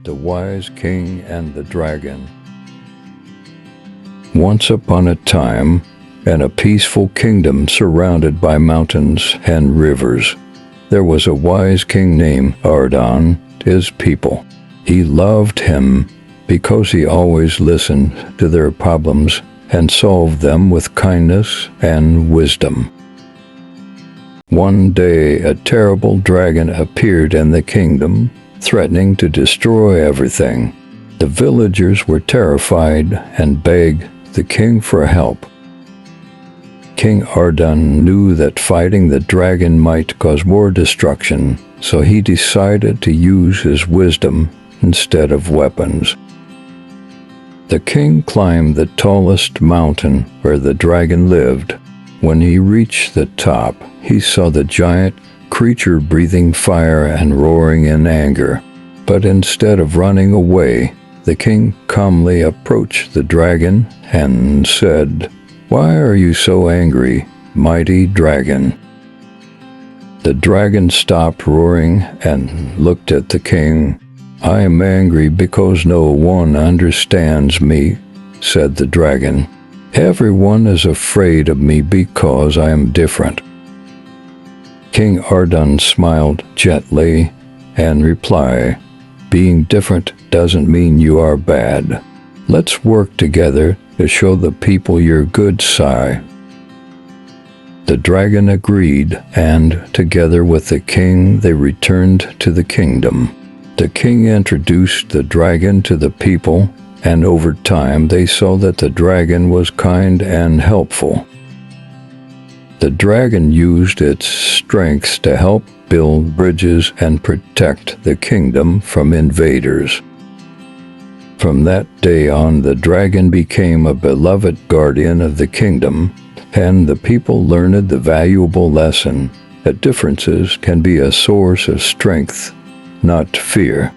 The Wise King and the Dragon. Once upon a time, in a peaceful kingdom surrounded by mountains and rivers, there was a wise king named Ardon, his people. He loved him because he always listened to their problems and solved them with kindness and wisdom. One day, a terrible dragon appeared in the kingdom, threatening to destroy everything. The villagers were terrified and begged the king for help. King Ardon knew that fighting the dragon might cause more destruction, so he decided to use his wisdom instead of weapons. The king climbed the tallest mountain where the dragon lived. When he reached the top, he saw the giant creature breathing fire and roaring in anger. But instead of running away, the king calmly approached the dragon and said, "Why are you so angry, mighty dragon?" The dragon stopped roaring and looked at the king. "I am angry because no one understands me," said the dragon. "Everyone is afraid of me because I am different." King Ardon smiled gently and replied, "Being different doesn't mean you are bad. Let's work together to show the people your good side." The dragon agreed, and together with the king they returned to the kingdom. The king introduced the dragon to the people, and over time they saw that the dragon was kind and helpful. The dragon used its strengths to help build bridges and protect the kingdom from invaders. From that day on, the dragon became a beloved guardian of the kingdom, and the people learned the valuable lesson that differences can be a source of strength, not fear.